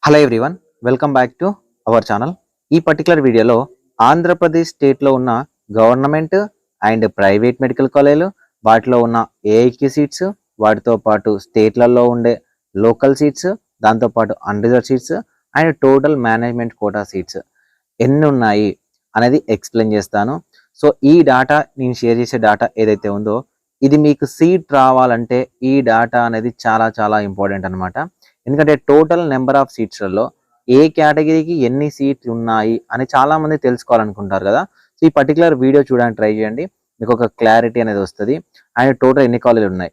Hello everyone, welcome back to our channel. ఈ particular వీడియోలో ఆంధ్రప్రదేశ్ స్టేట్లో ఉన్న గవర్నమెంట్ అండ్ ప్రైవేట్ మెడికల్ కాలేజీలు, వాటిలో ఉన్న ఏఐక్యూ సీట్స్, వాటితో పాటు స్టేట్లలో ఉండే లోకల్ సీట్స్, దాంతోపాటు unreserved seats and total management quota seats ఎన్ని ఉన్నాయి అనేది ఎక్స్ప్లెయిన్ చేస్తాను. సో ఈ డాటా, నేను షేర్ చేసే డాటా ఏదైతే ఉందో, ఇది మీకు సీట్ రావాలంటే ఈ డాటా అనేది చాలా చాలా ఇంపార్టెంట్ అనమాట. ఎందుకంటే టోటల్ నెంబర్ ఆఫ్ సీట్స్లలో ఏ కేటగిరీకి ఎన్ని సీట్లు ఉన్నాయి అని చాలా మంది తెలుసుకోవాలనుకుంటారు కదా. సో ఈ పర్టికులర్ వీడియో చూడడానికి ట్రై చేయండి, మీకు ఒక క్లారిటీ అనేది వస్తుంది. అండ్ టోటల్ ఎన్ని కాలేజీలు ఉన్నాయి,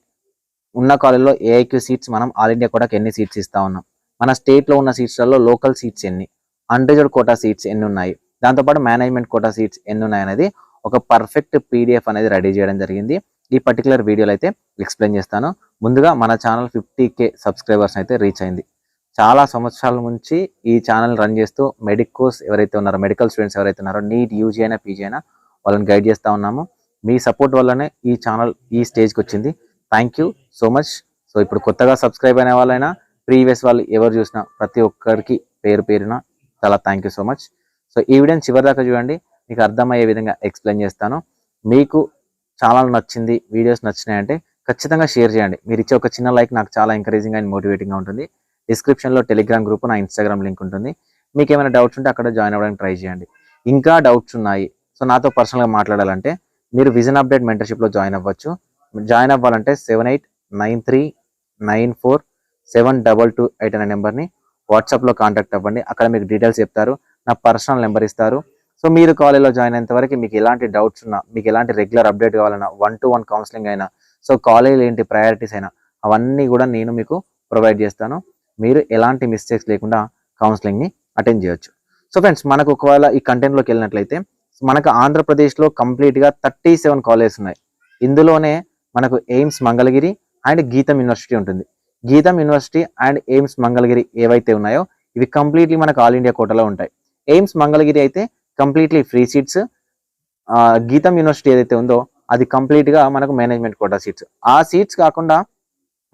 ఉన్న కాలేజీలో ఏఐక్యూ సీట్స్ మనం ఆల్ ఇండియా కోటాకి ఎన్ని సీట్స్ ఇస్తా ఉన్నాం, మన స్టేట్లో ఉన్న సీట్స్లలో లోకల్ సీట్స్ ఎన్ని, అన్రిజర్వ్డ్ కోటా సీట్స్ ఎన్ని ఉన్నాయి, దాంతోపాటు మేనేజ్మెంట్ కోటా సీట్స్ ఎన్ని ఉన్నాయి అనేది ఒక పర్ఫెక్ట్ పీడిఎఫ్ అనేది రెడీ చేయడం జరిగింది. ఈ పర్టికులర్ వీడియోలో అయితే ఎక్స్ప్లెయిన్ చేస్తాను. ముందుగా మన ఛానల్ 50K సబ్స్క్రైబర్స్ అయితే రీచ్ అయింది. చాలా సంవత్సరాల నుంచి ఈ ఛానల్ రన్ చేస్తూ మెడికోస్ ఎవరైతే ఉన్నారో, మెడికల్ స్టూడెంట్స్ ఎవరైతే ఉన్నారో, నీట్ యూజీ అయినా పీజీ అయినా వాళ్ళని గైడ్ చేస్తూ ఉన్నాము. మీ సపోర్ట్ వల్లనే ఈ ఛానల్ ఈ స్టేజ్కి వచ్చింది. Thank you so much. So ఇప్పుడు కొత్తగా సబ్స్క్రైబ్ అయిన వాళ్ళైనా, ప్రీవియస్ వాళ్ళు ఎవరు చూసినా ప్రతి ఒక్కరికి పేరు పేరున చాలా thank you so much. So ఈ వీడియోని చివరి దాకా చూడండి, మీకు అర్థమయ్యే విధంగా ఎక్స్ప్లెయిన్ చేస్తాను. మీకు ఛానల్ నచ్చింది, వీడియోస్ నచ్చినాయంటే ఖచ్చితంగా షేర్ చేయండి. మీరు ఇచ్చే ఒక చిన్న లైక్ నాకు చాలా ఎంకరేజింగ్ అండ్ మోటివేటింగ్గా ఉంటుంది. డిస్క్రిప్షన్లో టెలిగ్రామ్ గ్రూప్, నా ఇన్స్టాగ్రామ్ లింక్ ఉంటుంది. మీకు ఏమైనా డౌట్స్ ఉంటే అక్కడ జాయిన్ అవ్వడానికి ట్రై చేయండి. ఇంకా డౌట్స్ ఉన్నాయి, సో నాతో పర్సనల్గా మాట్లాడాలంటే మీరు విజన్ అప్డేట్ మెంటర్షిప్లో జాయిన్ అవ్వచ్చు. జాయిన్ అవ్వాలంటే 7893947228 అనే నెంబర్ని వాట్సాప్లో కాంటాక్ట్ అవ్వండి. అక్కడ మీకు డీటెయిల్స్ చెప్తారు, నా పర్సనల్ నెంబర్ ఇస్తారు. సో మీరు కాలేజ్లో జాయిన్ అయినంత వరకు మీకు ఎలాంటి డౌట్స్ ఉన్నా, మీకు ఎలాంటి రెగ్యులర్ అప్డేట్ కావాలన్నా, 1-to-1 కౌన్సిలింగ్ అయినా, సో కాలేజీలో ఏంటి ప్రయారిటీస్ అయినా అవన్నీ కూడా నేను మీకు ప్రొవైడ్ చేస్తాను. మీరు ఎలాంటి మిస్టేక్స్ లేకుండా కౌన్సిలింగ్ని అటెండ్ చేయొచ్చు. సో ఫ్రెండ్స్, మనకు ఒకవేళ ఈ కంటెంట్లోకి వెళ్ళినట్లయితే మనకు ఆంధ్రప్రదేశ్లో కంప్లీట్గా 37 కాలేజెస్ ఉన్నాయి. ఇందులోనే మనకు ఎయిమ్స్ మంగళగిరి అండ్ గీతం యూనివర్సిటీ ఉంటుంది. గీతం యూనివర్సిటీ అండ్ ఎయిమ్స్ మంగళగిరి ఏవైతే ఉన్నాయో ఇవి కంప్లీట్లీ మనకు ఆల్ ఇండియా కోటాలో ఉంటాయి. ఎయిమ్స్ మంగళగిరి అయితే కంప్లీట్లీ ఫ్రీ సీట్స్, గీతం యూనివర్సిటీ ఏదైతే ఉందో అది కంప్లీట్గా మనకు మేనేజ్మెంట్ కోటా సీట్స్. ఆ సీట్స్ కాకుండా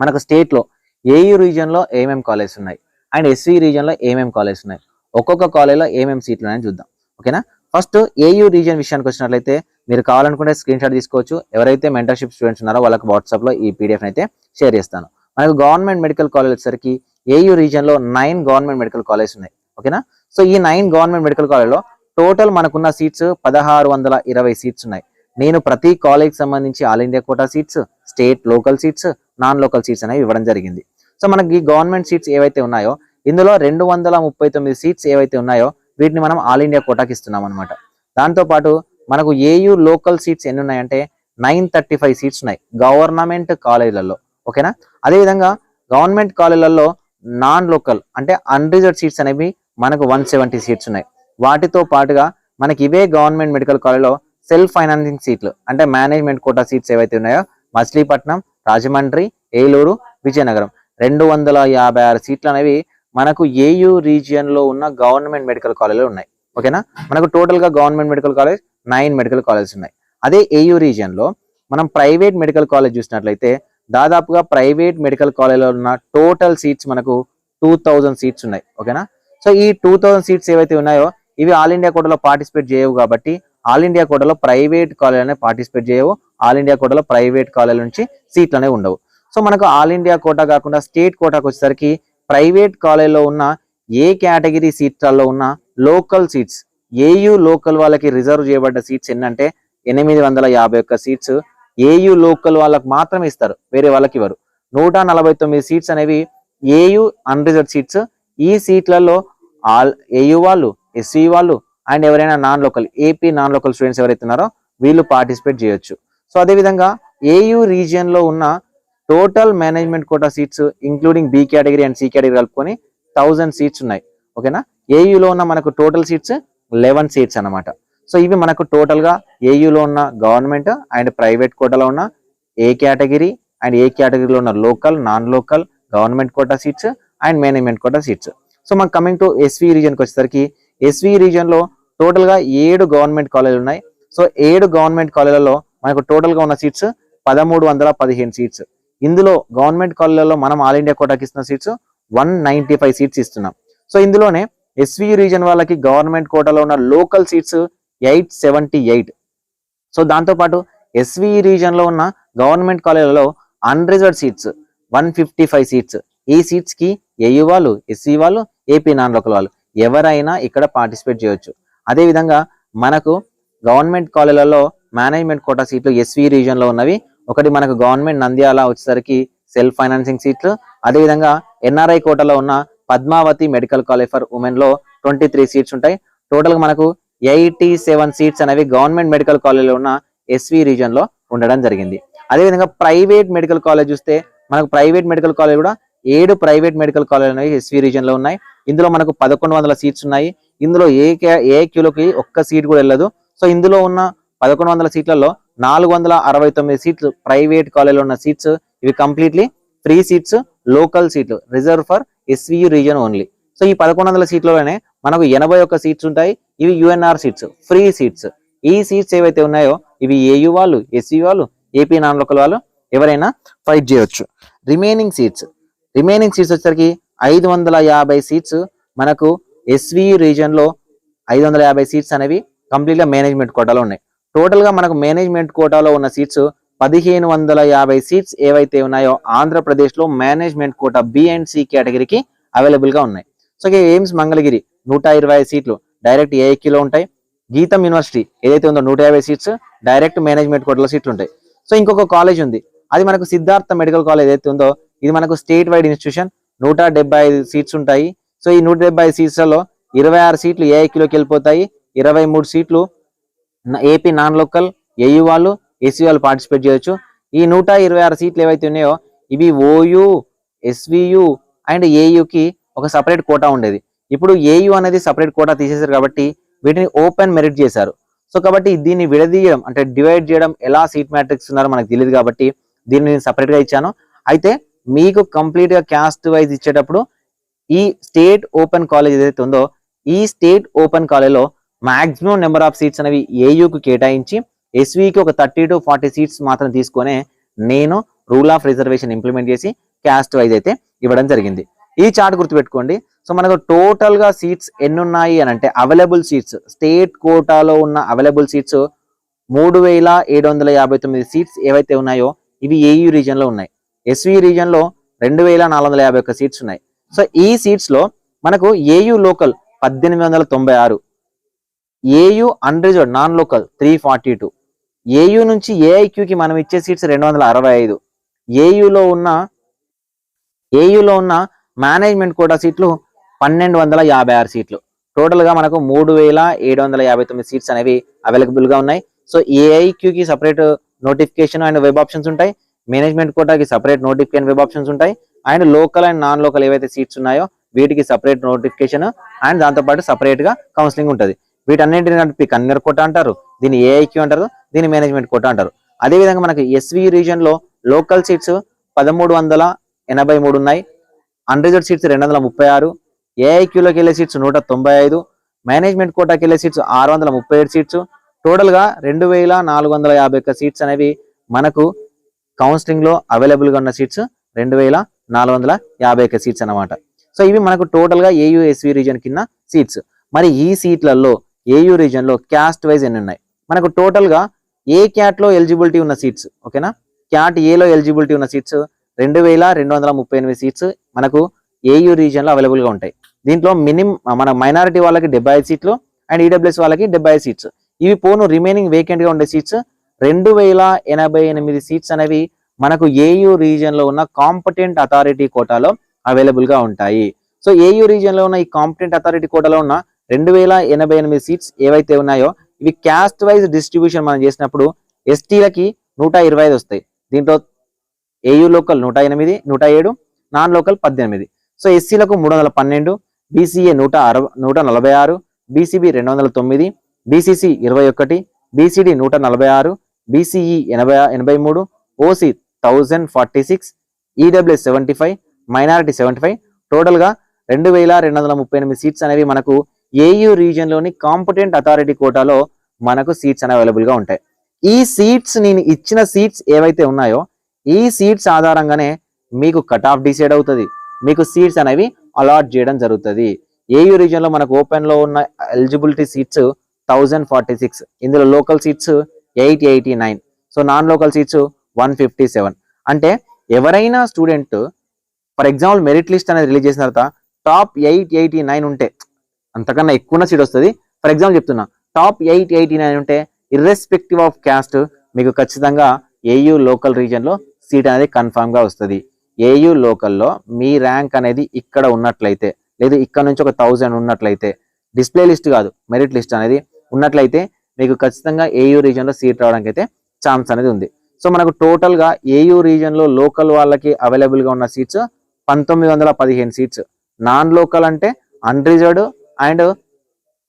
మనకు స్టేట్లో ఏయూ రీజియన్లో ఏమేమి కాలేజెస్ ఉన్నాయి అండ్ ఎస్వీ రీజియన్లో ఏమేమి కాలేజెస్ ఉన్నాయి, ఒక్కొక్క కాలేజ్లో ఏమేమి సీట్లు ఉన్నాయని చూద్దాం. ఓకేనా? ఫస్ట్ ఏయూ రీజియన్ విషయానికి వచ్చినట్లయితే మీరు కావాలనుకుంటే స్క్రీన్ షాట్ తీసుకోవచ్చు. ఎవరైతే మెంటర్షిప్ స్టూడెంట్స్ ఉన్నారో వాళ్ళకి వాట్సాప్లో ఈ పీడిఎఫ్ అయితే షేర్ చేస్తాను. మనకు గవర్నమెంట్ మెడికల్ కాలేజ్ వచ్చేసరికి ఏయూ రీజియన్లో 9 గవర్నమెంట్ మెడికల్ కాలేజ్ ఉన్నాయి. ఓకేనా? సో ఈ 9 గవర్నమెంట్ మెడికల్ కాలేజ్లో టోటల్ మనకున్న సీట్స్ 1620 సీట్స్ ఉన్నాయి. నేను ప్రతి కాలేజ్కి సంబంధించి all India quota seats, state local seats, non local seats అనేవి ఇవ్వడం జరిగింది. సో మనకి గవర్నమెంట్ సీట్స్ ఏవైతే ఉన్నాయో ఇందులో 239 సీట్స్ ఏవైతే ఉన్నాయో వీటిని మనం ఆల్ ఇండియా కోటాకి ఇస్తున్నాం అనమాట. దాంతోపాటు మనకు ఏయూ లోకల్ సీట్స్ ఎన్ని ఉన్నాయంటే 935 సీట్స్ ఉన్నాయి గవర్నమెంట్ కాలేజీలలో. ఓకేనా? అదేవిధంగా గవర్నమెంట్ కాలేజీలలో నాన్ లోకల్ అంటే అన్రిజర్వ్డ్ సీట్స్ అనేవి మనకు 170 సీట్స్ ఉన్నాయి. వాటితో పాటుగా మనకి ఇవే గవర్నమెంట్ మెడికల్ కాలేజ్లో సెల్ఫ్ ఫైనాన్సింగ్ సీట్లు అంటే మేనేజ్మెంట్ కోటా సీట్స్ ఏవైతే ఉన్నాయో మచిలీపట్నం, రాజమండ్రి, ఏలూరు, విజయనగరం 256 సీట్లు అనేవి మనకు ఏయూ రీజియన్లో ఉన్న గవర్నమెంట్ మెడికల్ కాలేజ్లో ఉన్నాయి. ఓకేనా? మనకు టోటల్గా government medical college 9 medical colleges ఉన్నాయి. అదే ఏయూ రీజియన్లో మనం ప్రైవేట్ మెడికల్ కాలేజ్ చూసినట్లయితే దాదాపుగా ప్రైవేట్ మెడికల్ కాలేజ్లో ఉన్న టోటల్ సీట్స్ మనకు 2000 సీట్స్ ఉన్నాయి. ఓకేనా? సో ఈ 2000 సీట్స్ ఏవైతే ఉన్నాయో ఇవి ఆల్ ఇండియా కోటాలో పార్టిసిపేట్ చేయవు కాబట్టి ఆల్ ఇండియా కోటాలో ప్రైవేట్ కాలేజ్ అనేవి పార్టిసిపేట్ చేయవు. ఆల్ ఇండియా కోటాలో ప్రైవేట్ కాలేజ్ నుంచి సీట్లు అనేవి ఉండవు. సో మనకు ఆల్ ఇండియా కోటా కాకుండా స్టేట్ కోటాకు వచ్చేసరికి ప్రైవేట్ కాలేజ్లో ఉన్న ఏ కేటగిరీ సీట్లలో ఉన్న లోకల్ సీట్స్, ఏయూ లోకల్ వాళ్ళకి రిజర్వ్ చేయబడ్డ సీట్స్ ఎన్నంటే 851 సీట్స్ ఏయూ లోకల్ వాళ్ళకి మాత్రమే ఇస్తారు, వేరే వాళ్ళకి ఇవ్వరు. 149 సీట్స్ అనేవి ఏయూ అన్రిజర్వ్డ్ సీట్స్. ఈ సీట్లలో ఆల్ ఏయూ వాళ్ళు, ఎస్సీ వాళ్ళు అండ్ ఎవరైనా non local, AP non local students ఎవరైతే ఉన్నారో వీళ్ళు పార్టిసిపేట్ చేయొచ్చు. సో అదేవిధంగా ఏయూ రీజియన్లో ఉన్న total management quota seats including B category and C category కలుపుకొని 1000 సీట్స్ ఉన్నాయి. ఓకేనా? ఏయూలో ఉన్న మనకు టోటల్ సీట్స్ 11 సీట్స్ అనమాట. సో ఇవి మనకు టోటల్గా ఏయూలో ఉన్న గవర్నమెంట్ అండ్ ప్రైవేట్ కోటాలో ఉన్న ఏ కేటగిరీ అండ్ ఏ కేటగిరీలో ఉన్న local, non local, government quota seats and management quota seats. So మనకు కమింగ్ టు ఎస్వీ రీజియన్కి వచ్చేసరికి ఎస్వీ రీజియన్లో టోటల్గా 7 గవర్నమెంట్ కాలేజీలు ఉన్నాయి. సో 7 గవర్నమెంట్ కాలేజీలలో మనకు టోటల్గా ఉన్న సీట్స్ 1315 సీట్స్. ఇందులో గవర్నమెంట్ కాలేజీలలో మనం ఆల్ ఇండియా కోటాకి ఇస్తున్న సీట్స్ 195 సీట్స్ ఇస్తున్నాం. సో ఇందులోనే ఎస్వి రీజన్ వాళ్ళకి గవర్నమెంట్ కోటాలో ఉన్న లోకల్ సీట్స్ 878. సో దాంతోపాటు ఎస్వి రీజన్ లో ఉన్న గవర్నమెంట్ కాలేజీలలో అన్రిజర్వ్డ్ సీట్స్ 155 సీట్స్. ఈ సీట్స్ కి ఏయూ వాళ్ళు, ఎస్సీ వాళ్ళు, ఏపీ నాన్ లోకల్ వాళ్ళు ఎవరైనా ఇక్కడ పార్టిసిపేట్ చేయొచ్చు. అదే విధంగా మనకు గవర్నమెంట్ కాలేజీలలో మేనేజ్మెంట్ కోటా సీట్లు ఎస్వి రీజన్ లో ఉన్నవి. ఒకటి మనకు గవర్నమెంట్ నంద్యాల వచ్చేసరికి సెల్ఫ్ ఫైనాన్సింగ్ సీట్లు. అదేవిధంగా ఎన్ఆర్ఐ కోటాలో ఉన్న Padmavathi medical college for women లో 23 సీట్స్ ఉంటాయి. టోటల్ గా మనకు 87 సీట్స్ అనేవి గవర్నమెంట్ మెడికల్ కాలేజ్లో ఉన్న ఎస్వి రీజన్ లో ఉండడం జరిగింది. అదేవిధంగా ప్రైవేట్ మెడికల్ కాలేజ్ చూస్తే మనకు ప్రైవేట్ మెడికల్ కాలేజ్ కూడా 7 ప్రైవేట్ మెడికల్ కాలేజ్ అనేవి ఎస్వి రీజన్ లో ఉన్నాయి. ఇందులో మనకు 1100 సీట్స్ ఉన్నాయి. ఇందులో ఏ క్యూలోకి ఒక్క సీట్ కూడా వెళ్ళదు. సో ఇందులో ఉన్న 1100 సీట్లలో 469 సీట్లు ప్రైవేట్ కాలేజ్లో ఉన్న సీట్స్. ఇవి కంప్లీట్లీ ఫ్రీ సీట్స్, లోకల్ సీట్లు, reserve for SVU reason only. So ఈ 1100 సీట్లలోనే మనకు 81 సీట్స్ ఉంటాయి. ఇవి యుఎన్ఆర్ సీట్స్, ఫ్రీ సీట్స్. ఈ సీట్స్ ఏవైతే ఉన్నాయో ఇవి ఏయూ వాళ్ళు, ఎస్సీ వాళ్ళు, ఏపీ నాన్ లోకల్ వాళ్ళు ఎవరైనా ఫైట్ చేయొచ్చు. రిమైనింగ్ సీట్స్ వచ్చేసరికి 550 సీట్స్ మనకు ఎస్వియు రీజన్ లో 550 సీట్స్ అనేవి కంప్లీట్ గా మేనేజ్మెంట్ కోటాలో ఉన్నాయి. టోటల్ గా మనకు మేనేజ్మెంట్ కోటాలో ఉన్న సీట్స్ 1550 సీట్స్ ఏవైతే ఉన్నాయో ఆంధ్రప్రదేశ్ లో management quota B and C కేటగిరీకి అవైలబుల్ గా ఉన్నాయి. సో ఎయిమ్స్ మంగళగిరి 125 సీట్లు డైరెక్ట్ ఏఐక్యూలో ఉంటాయి. గీతం యూనివర్సిటీ ఏదైతే ఉందో 150 సీట్స్ డైరెక్ట్ మేనేజ్మెంట్ కోటాలో సీట్లు ఉంటాయి. సో ఇంకొక కాలేజ్ ఉంది, అది మనకు సిద్ధార్థ మెడికల్ కాలేజ్ ఏదైతే ఉందో ఇది మనకు స్టేట్ వైడ్ ఇన్స్టిట్యూషన్. 175 సీట్స్ ఉంటాయి. సో ఈ 175 సీట్స్లలో 26 సీట్లు ఏఐక్యూలోకి వెళ్ళిపోతాయి. 23 సీట్లు ఏపీ నాన్ లోకల్, ఏయూ వాళ్ళు, ఎస్సీ వాళ్ళు పార్టిసిపేట్ చేయొచ్చు. ఈ 126 సీట్లు ఏవైతే ఉన్నాయో ఇవి ఓయూ, ఎస్వియు అండ్ ఏయుకి ఒక సపరేట్ కోటా ఉండేది. ఇప్పుడు ఏయూ అనేది సపరేట్ కోటా తీసేశారు కాబట్టి వీటిని ఓపెన్ మెరిట్ చేశారు. సో కాబట్టి దీన్ని విడదీయడం అంటే డివైడ్ చేయడం ఎలా సీట్ మ్యాట్రిక్స్ ఉన్నారో మనకు తెలియదు కాబట్టి దీన్ని నేను సపరేట్ గా ఇచ్చాను. అయితే మీకు కంప్లీట్ గా క్యాస్ట్ వైజ్ ఇచ్చేటప్పుడు ఈ స్టేట్ ఓపెన్ కాలేజ్ ఏదైతే ఉందో ఈ స్టేట్ ఓపెన్ కాలేజ్ లో మాక్సిమం నెంబర్ ఆఫ్ సీట్స్ అనేవి ఏయూకి కేటాయించి ఎస్వికి ఒక 30 to 40 సీట్స్ మాత్రం తీసుకొని నేను రూల్ ఆఫ్ రిజర్వేషన్ ఇంప్లిమెంట్ చేసి క్యాస్ట్ వైజ్ అయితే ఇవ్వడం జరిగింది. ఈ చార్ట్ గుర్తుపెట్టుకోండి. సో మనకు టోటల్ గా సీట్స్ ఎన్ని ఉన్నాయి అని అంటే అవైలబుల్ సీట్స్ స్టేట్ కోటాలో ఉన్న అవైలబుల్ సీట్స్ 3759 సీట్స్ ఏవైతే ఉన్నాయో ఇవి ఏయూ రీజన్ లో ఉన్నాయి. ఎస్వి రీజన్ లో 2451 సీట్స్ ఉన్నాయి. సో ఈ సీట్స్ లో మనకు AU local 1896, AU unreserved non local 342, AU నుంచి ఏఐక్యూకి మనం ఇచ్చే సీట్స్ 265, ఏయూలో ఉన్న మేనేజ్మెంట్ కోటా సీట్లు 1256 సీట్లు. టోటల్ గా మనకు 3759 సీట్స్ అనేవి అవైలబుల్ గా ఉన్నాయి. సో ఏఐక్యూకి separate notification and web options ఉంటాయి. మేనేజ్మెంట్ కోటాకి సపరేట్ నోటిఫికేషన్ వెబ్ ఆప్షన్స్ ఉంటాయి. And local and non local ఏవైతే సీట్స్ ఉన్నాయో వీటికి సపరేట్ నోటిఫికేషన్ అండ్ దాంతో పాటు సపరేట్ గా కౌన్సిలింగ్ ఉంటుంది. వీటన్నింటిని కలిపి కన్వీనర్ కోటా అంటారు, దీన్ని ఏఐక్యూ అంటారు, దీన్ని మేనేజ్మెంట్ కోటా అంటారు. అదేవిధంగా మనకి ఎస్వి రీజన్ లో లోకల్ సీట్స్ 1383 ఉన్నాయి. అన్రిజర్వ్డ్ సీట్స్ 236, ఏఐక్యూలోకి వెళ్ళే సీట్స్ 195, మేనేజ్మెంట్ కోటాకి వెళ్ళే సీట్స్ 637 సీట్స్. టోటల్ గా 2451 సీట్స్ అనేవి మనకు కౌన్సిలింగ్ లో అవైలబుల్ గా ఉన్న సీట్స్ 2451 సీట్స్ అన్నమాట. సో ఇవి మనకు టోటల్ గా ఏయూ ఎస్వి రీజన్ కింద సీట్స్. మరి ఈ సీట్లలో ఏయూ రీజన్ లో క్యాస్ట్ వైజ్ ఎన్ని ఉన్నాయి? మనకు టోటల్ గా ఏ క్యాట్ లో ఎలిజిబిలిటీ ఉన్న సీట్స్, ఓకేనా, క్యాట్ ఏలో ఎలిజిబిలిటీ ఉన్న సీట్స్ 2238 సీట్స్ మనకు ఏయూ రీజన్ లో అవైలబుల్ గా ఉంటాయి. దీంట్లో మన మైనారిటీ వాళ్ళకి 75 సీట్లు అండ్ ఈడబ్ల్యూఎస్ వాళ్ళకి 75 సీట్స్. ఇవి పోను రిమైనింగ్ వేకెంట్ గా ఉండే సీట్స్ 2088 సీట్స్ అనేవి మనకు ఏయూ రీజన్ లో ఉన్న కాంపిటెంట్ అథారిటీ కోటాలో అవైలబుల్ గా ఉంటాయి. సో ఏయూ రీజన్ లో ఉన్న ఈ కాంపిటెంట్ అథారిటీ కోటాలో ఉన్న 2088 సీట్స్ ఏవైతే ఉన్నాయో ఇవి క్యాస్ట్ వైజ్ డిస్ట్రిబ్యూషన్ మనం చేసినప్పుడు ఎస్టీలకి 125 వస్తాయి. దీంట్లో AU local 107, non local 18. So ఎస్సీలకు 312, BCA 146, BCB 209, BCC 21, BCD 146, BCE 83, OC 1046, EWS 75, minority 75. Total గా 2238 సీట్స్ అనేవి మనకు ఏయూ రీజన్ లోని కాంపిటెంట్ అథారిటీ కోటాలో మనకు సీట్స్ అనేవి అవైలబుల్ గా ఉంటాయి. ఈ సీట్స్ నేను ఇచ్చిన సీట్స్ ఏవైతే ఉన్నాయో ఈ సీట్స్ ఆధారంగానే మీకు కట్ ఆఫ్ డిసైడ్ అవుతుంది, మీకు సీట్స్ అనేవి అలాట్ చేయడం జరుగుతుంది. ఏయూ రీజియన్ లో మనకు ఓపెన్ లో ఉన్న ఎలిజిబిలిటీ సీట్స్ 1046, ఇందులో local seats 889, so non local seats 157. అంటే ఎవరైనా student for example merit list అనేది రిలీజ్ చేసిన తర్వాత టాప్ 889 ఉంటే, అంతకన్నా ఎక్కువ సీట్ వస్తుంది. ఫర్ ఎగ్జాంపుల్ చెప్తున్నా, టాప్ 889 ఉంటే ఇర్రెస్పెక్టివ్ ఆఫ్ క్యాస్ట్ మీకు ఖచ్చితంగా ఏయూ లోకల్ రీజియన్ లో సీట్ అనేది కన్ఫామ్ గా వస్తుంది. ఏయూ లోకల్లో మీ ర్యాంక్ అనేది ఇక్కడ ఉన్నట్లయితే, లేదు ఇక్కడ నుంచి ఒక 1000 ఉన్నట్లయితే, డిస్ప్లే లిస్ట్ కాదు మెరిట్ లిస్ట్ అనేది ఉన్నట్లయితే మీకు ఖచ్చితంగా ఏయూ రీజియన్ లో సీట్ రావడానికి అయితే ఛాన్స్ అనేది ఉంది. సో మనకు టోటల్ గా ఏయూ రీజియన్ లో లోకల్ వాళ్ళకి అవైలబుల్ గా ఉన్న సీట్స్ 1915 సీట్స్, నాన్ లోకల్ అంటే అన్రిజర్వ్డ్ అండ్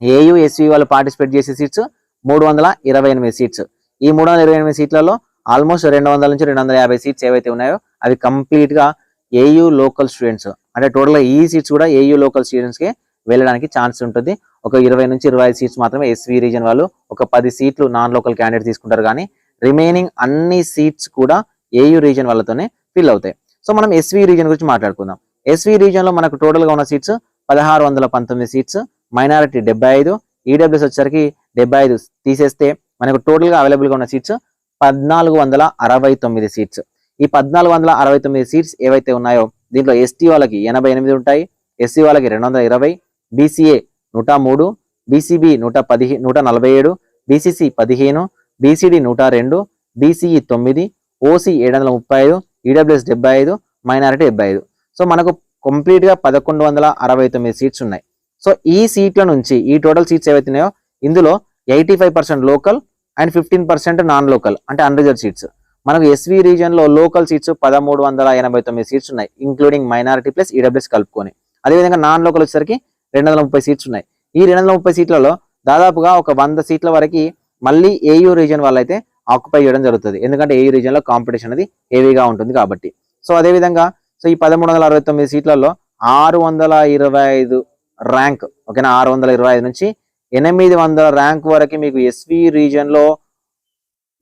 ఏయూ ఎస్వి వాళ్ళు పార్టిసిపేట్ చేసే సీట్స్ 328 సీట్స్. ఈ 328 సీట్లలో ఆల్మోస్ట్ 200 నుంచి 250 సీట్స్ ఏవైతే ఉన్నాయో అవి కంప్లీట్ గా ఏయూ లోకల్ స్టూడెంట్స్, అంటే టోటల్ గా ఈ సీట్స్ కూడా ఏయూ లోకల్ స్టూడెంట్స్ కి వెళ్ళడానికి ఛాన్స్ ఉంటుంది. ఒక 20 నుంచి 25 సీట్స్ మాత్రమే ఎస్వి రీజన్ వాళ్ళు, ఒక 10 సీట్లు నాన్ లోకల్ క్యాండిడేట్ తీసుకుంటారు. కానీ రిమైనింగ్ అన్ని సీట్స్ కూడా ఏయూ రీజన్ వాళ్ళతోనే ఫిల్ అవుతాయి. సో మనం ఎస్వి రీజన్ గురించి మాట్లాడుకుందాం. ఎస్వి రీజన్ లో మనకు టోటల్ గా ఉన్న సీట్స్ 1619 సీట్స్, మైనారిటీ 75, ఈడబ్ల్యూఎస్ వచ్చేసరికి 75 తీసేస్తే మనకు టోటల్ గా అవైలబుల్ గా ఉన్న సీట్స్ 1469 సీట్స్. ఈ 1469 సీట్స్ ఏవైతే ఉన్నాయో దీంట్లో ఎస్టీ వాళ్ళకి 88 ఉంటాయి, ఎస్సీ వాళ్ళకి 220, BCA 103, BCB 147, BCC 15, BCD 102, BCE 9, OC 735, EWS 75, minority 75. So మనకు కంప్లీట్ గా 1169 సీట్స్ ఉన్నాయి. సో ఈ సీట్ల నుంచి ఈ టోటల్ సీట్స్ ఏవైతే ఉన్నాయో ఇందులో 85% లోకల్ అండ్ 15% నాన్ లోకల్ అంటే అన్రిజర్వ్ సీట్స్. మనకు ఎస్వి రీజియన్ లో లోకల్ సీట్స్ 1389 సీట్స్ ఉన్నాయి, ఇంక్లూడింగ్ మైనారిటీ ప్లస్ ఈడబ్ల్యూఎస్ కలుపుకొని. అదేవిధంగా నాన్ లోకల్ వచ్చేసరికి 230 సీట్స్ ఉన్నాయి. ఈ 230 సీట్లలో దాదాపుగా ఒక 100 సీట్ల వరకు మళ్ళీ ఏయూ రీజియన్ వాళ్ళైతే ఆక్యుపై చేయడం జరుగుతుంది, ఎందుకంటే ఏయూ రీజియన్ లో కాంపిటీషన్ అనేది హెవీగా ఉంటుంది కాబట్టి. సో అదేవిధంగా సో ఈ 1369 సీట్లలో 625 ర్యాంక్, ఓకేనా, 625 నుంచి 800 ర్యాంక్ వరకు మీకు ఎస్వి రీజియన్ లో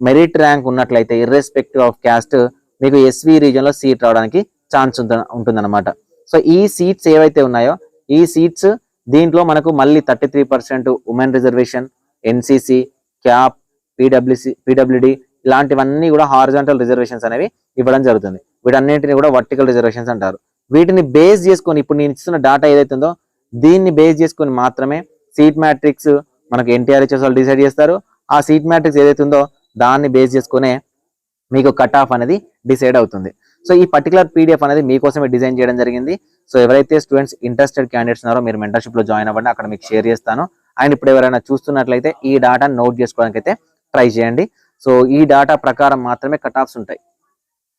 మెరిట్ ర్యాంక్ ఉన్నట్లయితే ఇర్రెస్పెక్టివ్ ఆఫ్ క్యాస్ట్ మీకు ఎస్వి రీజియన్ లో సీట్ రావడానికి ఛాన్స్ ఉంటుందన్నమాట. సో ఈ సీట్స్ ఏవైతే ఉన్నాయో ఈ సీట్స్ దీంట్లో మనకు మళ్ళీ 33% women reservation, NCC, cap, PWD ఇలాంటివన్నీ కూడా హారిజాంటల్ రిజర్వేషన్స్ అనేవి ఇవ్వడం జరుగుతుంది. వీటన్నింటిని కూడా వర్టికల్ రిజర్వేషన్స్ అంటారు. వీటిని బేస్ చేసుకొని ఇప్పుడు నేను ఇస్తున్న డేటా ఏదైతే ఉందో దీన్ని బేస్ చేసుకొని మాత్రమే సీట్ మ్యాట్రిక్స్ మనకు ఎన్టీఆర్హెచ్ఎస్ వాళ్ళు డిసైడ్ చేస్తారు. ఆ సీట్ మ్యాట్రిక్స్ ఏదైతే ఉందో దాన్ని బేస్ చేసుకునే మీకు కట్ ఆఫ్ అనేది డిసైడ్ అవుతుంది. సో ఈ పర్టికులర్ పీడిఎఫ్ అనేది మీకోసమే డిజైన్ చేయడం జరిగింది. సో ఎవరైతే స్టూడెంట్స్ ఇంట్రెస్టెడ్ క్యాండిడేట్స్ ఉన్నారో మీరు మెంటర్షిప్ లో జాయిన్ అవ్వండి, అక్కడ మీకు షేర్ చేస్తాను. అండ్ ఇప్పుడు ఎవరైనా చూస్తున్నట్లయితే ఈ డాటాను నోట్ చేసుకోవడానికి అయితే ట్రై చేయండి. సో ఈ డాటా ప్రకారం మాత్రమే కట్ ఆఫ్స్ ఉంటాయి.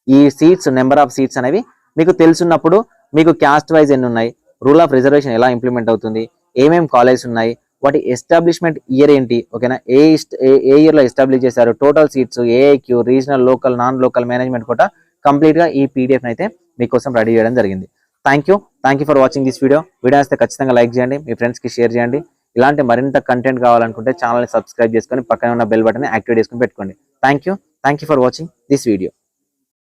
ఈ సీట్స్ నెంబర్ ఆఫ్ సీట్స్ అనేవి మీకు తెలుసున్నప్పుడు మీకు క్యాస్ట్ వైజ్ ఎన్ని ఉన్నాయి, రూల్ ఆఫ్ రిజర్వేషన్ ఎలా ఇంప్లిమెంట్ అవుతుంది, ఏమేమి కాలేజెస్ ఉన్నాయి, వాటి ఎస్టాబ్లిష్మెంట్ ఇయర్ ఏంటి, ఓకేనా, ఏ ఇయర్ లో ఎస్టాబ్లిష్ చేశారు, total seats, AIQ, regional, local, non local management కూడా కంప్లీట్ గా ఈ పీడిఎఫ్ అయితే మీకోసం రెడీ చేయడం జరిగింది. Thank you for watching this video. Video వస్తే ఖచ్చితంగా లైక్ చేయండి, మీ ఫ్రెండ్స్ కి షేర్ చేయండి. ఇలాంటి మరింత కంటెంట్ కావాలనుకుంటే ఛానల్ ని సబ్స్క్రైబ్ చేసుకొని పక్కన ఉన్న బెల్ బటన్ యాక్టివేట్ చేసుకొని పెట్టుకోండి. Thank you for watching this video.